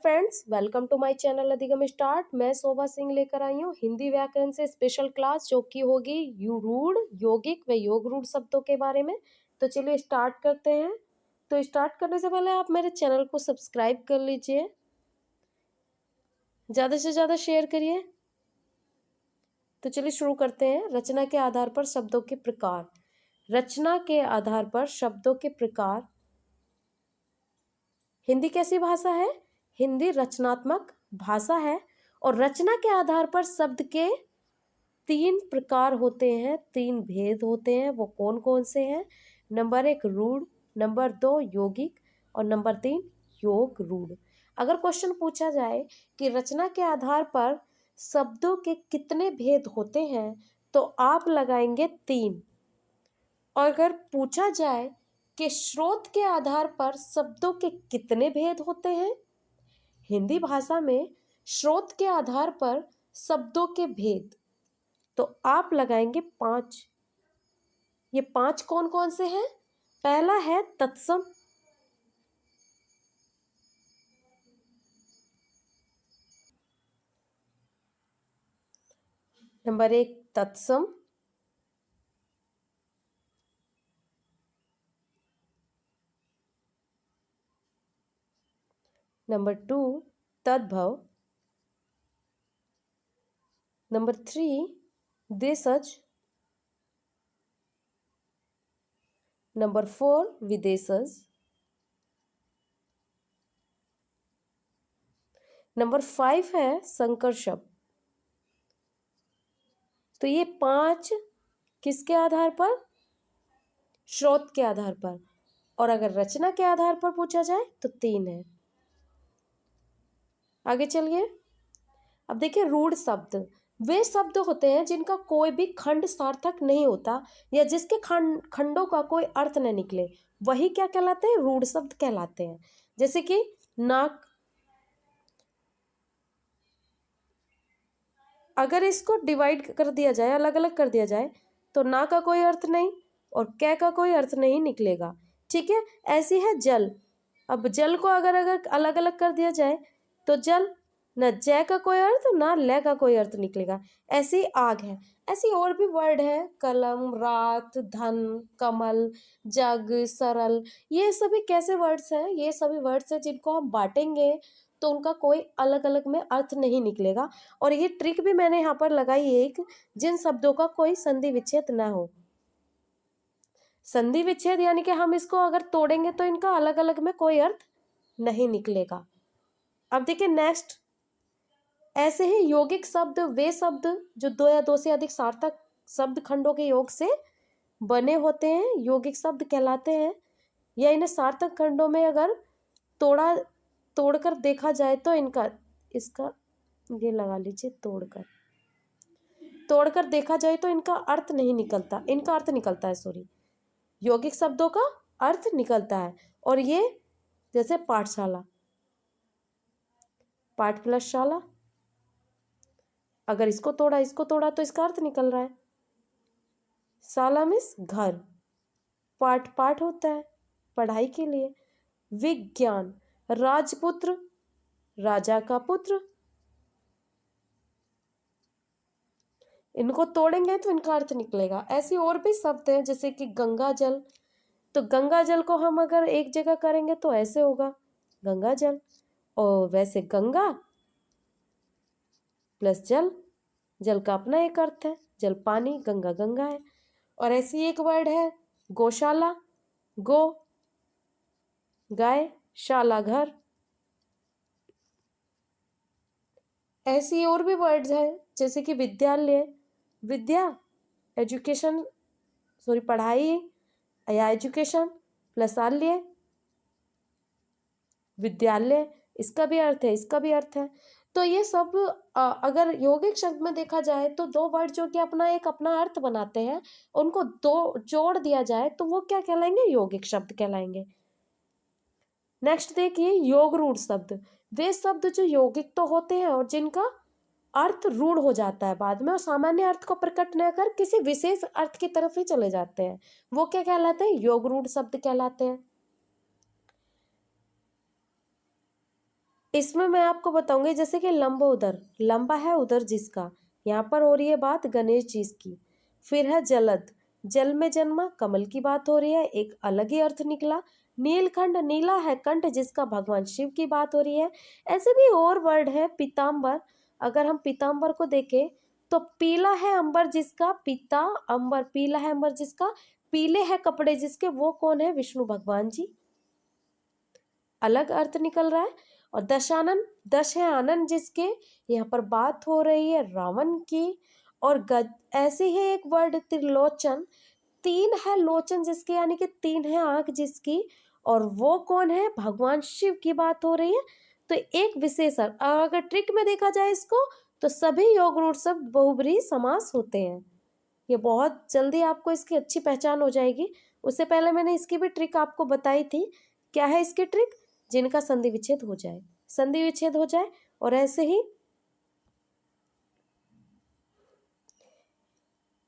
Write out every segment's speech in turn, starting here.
Friends, welcome to my channel Adhigam start. मैं शोभा सिंह लेकर आई हूँ हिंदी व्याकरण से स्पेशल क्लास, जो कि होगी रूढ़, यौगिक व योग रूढ़ शब्दों के बारे में। तो चलिए स्टार्ट करते हैं। तो स्टार्ट करने से पहले आप मेरे चैनल को सब्सक्राइब कर लीजिए, ज़्यादा से ज़्यादा शेयर करिए। तो चलिए शुरू करते हैं। रचना के आधार पर शब्दों के प्रकार। रचना के आधार पर शब्दों के प्रकार। हिंदी कैसी भाषा है? हिंदी रचनात्मक भाषा है और रचना के आधार पर शब्द के 3 प्रकार होते हैं, 3 भेद होते हैं। वो कौन कौन से हैं? नंबर 1 रूढ़, नंबर 2 यौगिक और नंबर 3 योग रूढ़। अगर क्वेश्चन पूछा जाए कि रचना के आधार पर शब्दों के कितने भेद होते हैं, तो आप लगाएंगे 3। और अगर पूछा जाए कि स्रोत के आधार पर शब्दों के कितने भेद होते हैं, हिंदी भाषा में स्रोत के आधार पर शब्दों के भेद, तो आप लगाएंगे 5। ये 5 कौन कौन से हैं? पहला है तत्सम, नंबर 1 तत्सम, नंबर 2 तद्भव, नंबर 3 देशज, नंबर 4 विदेशज, नंबर 5 है संकर्षक। तो ये 5 किसके आधार पर? स्रोत के आधार पर। और अगर रचना के आधार पर पूछा जाए तो 3 है। आगे चलिए। अब देखिए, रूढ़ शब्द वे शब्द होते हैं जिनका कोई भी खंड सार्थक नहीं होता या जिसके खंडों का कोई अर्थ न निकले, वही क्या कहलाते हैं? रूढ़ शब्द कहलाते हैं। जैसे कि नाक, अगर इसको डिवाइड कर दिया जाए, अलग अलग कर दिया जाए, तो ना का कोई अर्थ नहीं और कै का कोई अर्थ नहीं निकलेगा। ठीक है, ऐसी है जल। अब जल को अगर अगर अलग अलग कर दिया जाए तो जल, न जय का कोई अर्थ ना लय का कोई अर्थ निकलेगा। ऐसी आग है। ऐसी और भी वर्ड है, कलम, रात, धन, कमल, जग, सरल। ये सभी कैसे वर्ड्स हैं? ये सभी वर्ड्स हैं जिनको हम बांटेंगे तो उनका कोई अलग अलग में अर्थ नहीं निकलेगा। और ये ट्रिक भी मैंने यहाँ पर लगाई है एक, जिन शब्दों का कोई संधि विच्छेद ना हो। संधि विच्छेद यानी कि हम इसको अगर तोड़ेंगे तो इनका अलग अलग में कोई अर्थ नहीं निकलेगा। अब देखिए नेक्स्ट, ऐसे ही यौगिक शब्द वे शब्द जो 2 या 2 से अधिक सार्थक शब्द खंडों के योग से बने होते हैं, यौगिक शब्द कहलाते हैं। या इन्हें सार्थक खंडों में अगर तोड़कर देखा जाए तो इनका, इसका ये लगा लीजिए, तोड़कर देखा जाए तो इनका अर्थ नहीं निकलता, इनका अर्थ निकलता है, सॉरी, यौगिक शब्दों का अर्थ निकलता है। और ये जैसे पाठशाला, पाठ प्लस शाला, अगर इसको तोड़ा तो इसका अर्थ निकल रहा है। शाला मीन्स घर, पाठ पाठ होता है पढ़ाई के लिए। विज्ञान, राजपुत्र, राजा का पुत्र। इनको तोड़ेंगे तो इनका अर्थ निकलेगा। ऐसी और भी शब्द हैं, जैसे कि गंगा जल। तो गंगा जल को हम अगर एक जगह करेंगे तो ऐसे होगा, गंगा जल। और वैसे गंगा प्लस जल, जल का अपना एक अर्थ है, जल पानी, गंगा गंगा है। और ऐसी एक वर्ड है गौशाला, गो गाय, शाला घर। ऐसी और भी वर्ड्स हैं, जैसे कि विद्यालय, विद्या एजुकेशन, सॉरी पढ़ाई या एजुकेशन प्लस आल्य, विद्यालय, इसका भी अर्थ है, इसका भी अर्थ है। तो ये सब अगर यौगिक शब्द में देखा जाए तो 2 वर्ड जो कि अपना एक अपना अर्थ बनाते हैं, उनको 2 जोड़ दिया जाए तो वो क्या कहलाएंगे? यौगिक शब्द कहलाएंगे। नेक्स्ट देखिए, योग रूढ़ शब्द वे शब्द जो यौगिक तो होते हैं और जिनका अर्थ रूढ़ हो जाता है बाद में, और सामान्य अर्थ को प्रकट न कर किसी विशेष अर्थ की तरफ ही चले जाते हैं, वो क्या कहलाते हैं? योग रूढ़ शब्द कहलाते हैं। इसमें मैं आपको बताऊंगी, जैसे कि लंबोदर, लंबा है उदर जिसका, यहाँ पर हो रही है बात गणेश जी की। फिर है जलद, जल में जन्मा, कमल की बात हो रही है, एक अलग ही अर्थ निकला। नीलखंड, नीला है कंठ जिसका, भगवान शिव की बात हो रही है। ऐसे भी और वर्ड है। पीताम्बर, अगर हम पीताम्बर को देखें तो पीला है अंबर जिसका, पीता अंबर, पीला है अंबर जिसका, पीले है कपड़े जिसके, वो कौन है? विष्णु भगवान जी। अलग अर्थ निकल रहा है। और दशानन, दश है आनंद जिसके, यहाँ पर बात हो रही है रावण की। और गज, ऐसे ही एक वर्ड त्रिलोचन, तीन है लोचन जिसके, यानी कि तीन है आंख जिसकी, और वो कौन है? भगवान शिव की बात हो रही है। तो एक विशेषण, अगर ट्रिक में देखा जाए इसको, तो सभी योग रूढ़ शब्द बहुब्रीहि समास होते हैं। ये बहुत जल्दी आपको इसकी अच्छी पहचान हो जाएगी। उससे पहले मैंने इसकी भी ट्रिक आपको बताई थी। क्या है इसकी ट्रिक? जिनका संधि विच्छेद हो जाए, संधि विच्छेद हो जाए। और ऐसे ही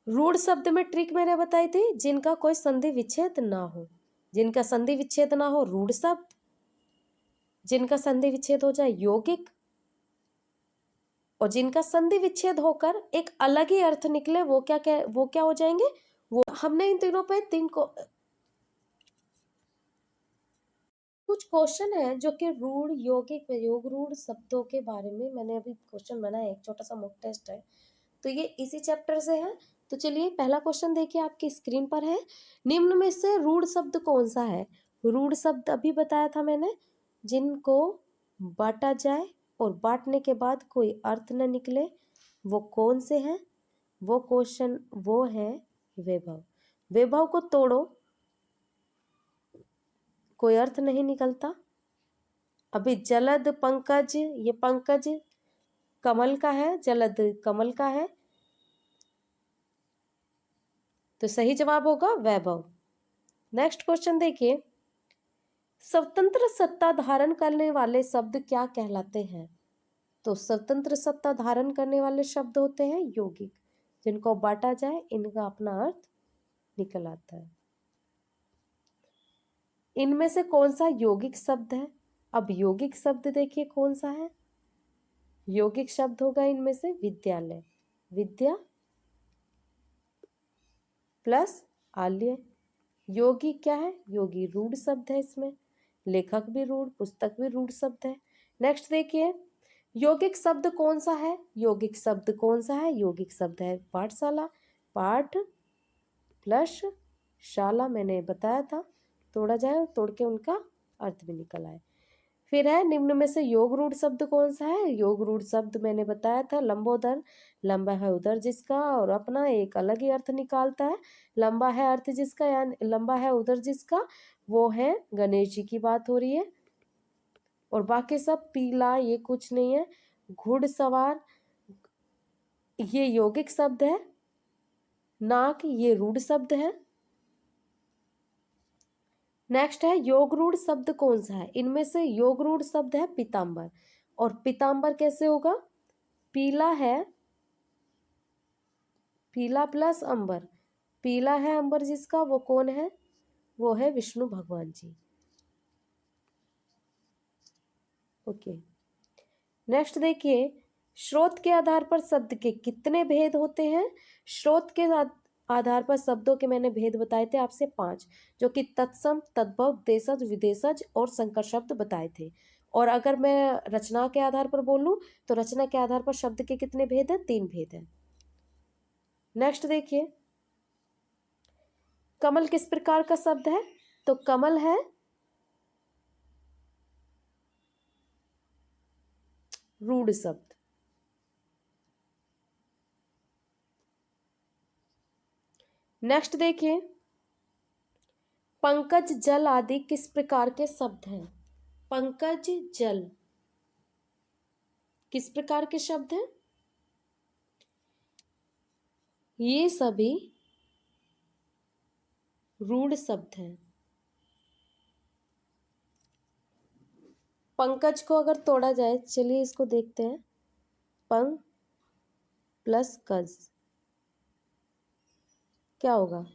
रूढ़ शब्द में ट्रिक मैंने बताई थी, जिनका कोई संधि विच्छेद ना हो, जिनका संधि विच्छेद ना हो रूढ़ शब्द, जिनका संधि विच्छेद हो जाए यौगिक, और जिनका संधि विच्छेद होकर एक अलग ही अर्थ निकले, वो क्या हो जाएंगे? वो हमने इन तीनों पे कुछ क्वेश्चन है जो कि रूढ़, यौगिक, योग रूढ़ शब्दों के बारे में मैंने अभी क्वेश्चन बनाया, एक छोटा सा मॉक टेस्ट है, तो ये इसी चैप्टर से है। तो चलिए पहला क्वेश्चन देखिए, आपकी स्क्रीन पर है। निम्न में से रूढ़ शब्द कौन सा है? रूढ़ शब्द अभी बताया था मैंने, जिनको बांटा जाए और बांटने के बाद कोई अर्थ न निकले, वो कौन से हैं? वो क्वेश्चन वो है वैभव। वैभव को तोड़ो, कोई अर्थ नहीं निकलता। अभी जलद, पंकज, ये पंकज कमल का है, जलद कमल का है, तो सही जवाब होगा वैभव। नेक्स्ट क्वेश्चन देखिए, स्वतंत्र सत्ता धारण करने वाले शब्द क्या कहलाते हैं? तो स्वतंत्र सत्ता धारण करने वाले शब्द होते हैं यौगिक, जिनको बांटा जाए इनका अपना अर्थ निकल आता है। इनमें से कौन सा यौगिक शब्द है? अब यौगिक शब्द देखिए कौन सा है। यौगिक शब्द होगा इनमें से विद्यालय, विद्या प्लस आल्य। योगी क्या है? योगी रूढ़ शब्द है, इसमें लेखक भी रूढ़, पुस्तक भी रूढ़ शब्द है। नेक्स्ट देखिए, यौगिक शब्द कौन सा है? यौगिक शब्द कौन सा है? यौगिक शब्द है पाठशाला, पाठ प्लस शाला, मैंने बताया था, तोड़ा जाए, तोड़ के उनका अर्थ भी निकल आए। फिर है निम्न में से योग रूढ़ शब्द कौन सा है? योग रूढ़ शब्द मैंने बताया था लंबोदर, लंबा है उदर जिसका, और अपना एक अलग ही अर्थ निकालता है। लंबा है अर्थ जिसका, यानी लंबा है उदर जिसका, वो है गणेश जी की बात हो रही है। और बाकी सब पीला, ये कुछ नहीं है। घुड़सवार, ये यौगिक शब्द है। नाक, ये रूढ़ शब्द है। नेक्स्ट है योग रूढ़ शब्द कौन सा है? इनमें से योग रूढ़ शब्द है पीताम्बर। और पीताम्बर कैसे होगा? पीला है, पीला प्लस अंबर, पीला है अंबर जिसका, वो कौन है? वो है विष्णु भगवान जी। ओके, नेक्स्ट देखिए, स्रोत के आधार पर शब्द के कितने भेद होते हैं? स्रोत के आधार पर शब्दों के मैंने भेद बताए थे आपसे 5, जो कि तत्सम, तद्भव, देशज, विदेशज और संकर शब्द बताए थे। और अगर मैं रचना के आधार पर बोलूं, तो रचना के आधार पर शब्द के कितने भेद हैं? 3 भेद हैं। नेक्स्ट देखिए, कमल किस प्रकार का शब्द है? तो कमल है रूढ़ शब्द। नेक्स्ट देखिए, पंकज, जल आदि किस प्रकार के शब्द हैं? पंकज, जल किस प्रकार के शब्द हैं? ये सभी रूढ़ शब्द हैं। पंकज को अगर तोड़ा जाए, चलिए इसको देखते हैं। पंग प्लस कज क्या होगा?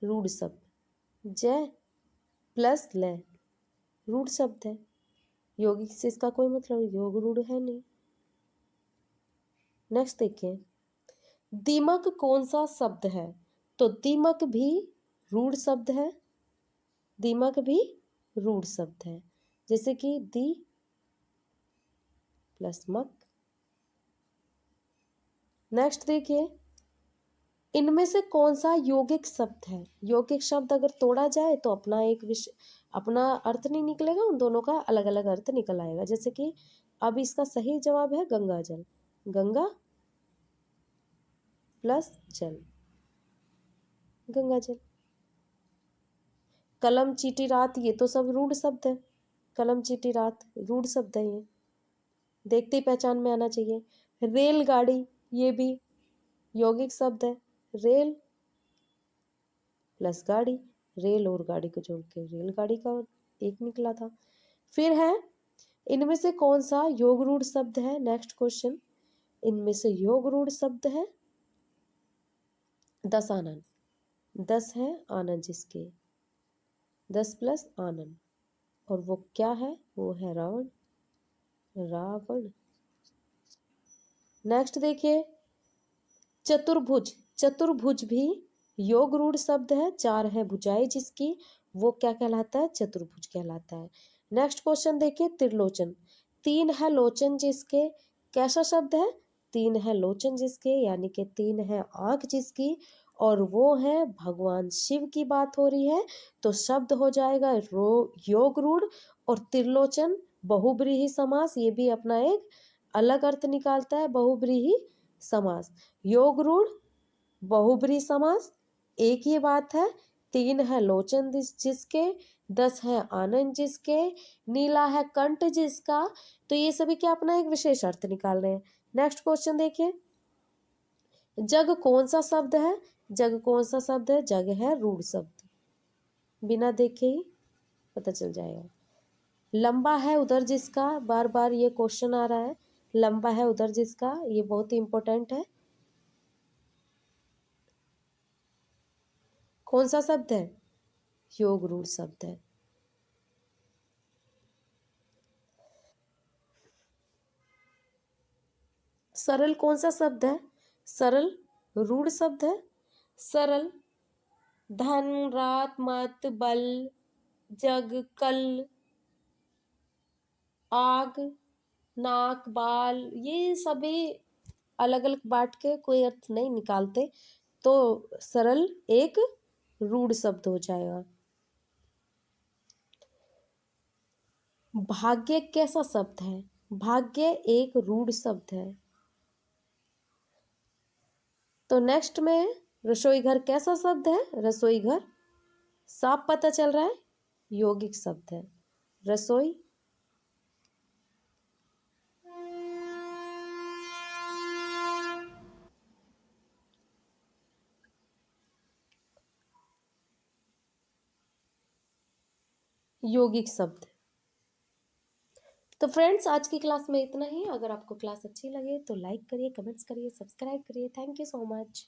रूढ़ शब्द। जय प्लस लय रूढ़ शब्द है। यौगिक से इसका कोई मतलब योग रूढ़ है नहीं। नेक्स्ट देखिए, दीमक कौन सा शब्द है? तो दीमक भी रूढ़ शब्द है, दीमक भी रूढ़ शब्द है, जैसे कि दी प्लस मक। नेक्स्ट देखिए, इनमें से कौन सा यौगिक शब्द है? यौगिक शब्द अगर तोड़ा जाए तो अपना एक विषय, अपना अर्थ नहीं निकलेगा, उन दोनों का अलग अलग अर्थ निकल आएगा। जैसे कि अब इसका सही जवाब है गंगा जल, गंगा प्लस जल, गंगा जल। कलम चीटी रात, ये तो सब रूढ़ शब्द है, कलम चीटी रात रूढ़ शब्द है, ये देखते ही पहचान में आना चाहिए। रेलगाड़ी, ये भी यौगिक शब्द है, रेल प्लस गाड़ी, रेल और गाड़ी को जोड़ के रेलगाड़ी का एक निकला था। फिर है, इनमें से कौन सा योग रूढ़ शब्द है? नेक्स्ट क्वेश्चन, इनमें से योग रूढ़ शब्द है दस आनंद, 10 है आनंद जिसके, 10 प्लस आनंद, और वो क्या है? वो है रावण, रावण। नेक्स्ट देखिए, चतुर्भुज, चतुर्भुज भी योग रूढ़ शब्द है, 4 है भुजाएं जिसकी, वो क्या कहलाता है? चतुर्भुज कहलाता है। नेक्स्ट क्वेश्चन देखिए, त्रिलोचन, 3 है लोचन जिसके, कैसा शब्द है? 3 है लोचन जिसके, यानी कि 3 है आंख जिसकी, और वो है भगवान शिव की बात हो रही है, तो शब्द हो जाएगा योग रूढ़। और त्रिलोचन बहुब्रीहि समास, ये भी अपना एक अलग अर्थ निकालता है, बहुब्रीहि समास। योग रूढ़, बहुब्रीहि समास, एक ही बात है। 3 है लोचन जिसके, 10 है आनंद जिसके, नीला है कंठ जिसका, तो ये सभी क्या अपना एक विशेष अर्थ निकाल रहे हैं। नेक्स्ट क्वेश्चन देखिए, जग कौन सा शब्द है? जग कौन सा शब्द है? जग है रूढ़ शब्द, बिना देखे ही पता चल जाएगा। लंबा है उधर जिसका, बार बार ये क्वेश्चन आ रहा है, लंबा है उधर जिसका, ये बहुत ही इंपॉर्टेंट है। कौन सा शब्द है? योग रूढ़ शब्द है। सरल कौन सा शब्द है? सरल रूढ़ शब्द है। सरल, धन, रात, मत, बल, जग, कल, आग, नाक, बाल, ये सभी अलग अलग बांट के कोई अर्थ नहीं निकालते, तो सरल एक रूढ़ शब्द हो जाएगा। भाग्य कैसा शब्द है? भाग्य एक रूढ़ शब्द है। तो नेक्स्ट में, रसोई घर कैसा शब्द है? रसोई घर साफ पता चल रहा है, यौगिक शब्द है, रसोई। यौगिक शब्द। तो फ्रेंड्स, आज की क्लास में इतना ही। अगर आपको क्लास अच्छी लगे तो लाइक करिए, कमेंट्स करिए, सब्सक्राइब करिए। Thank you so much.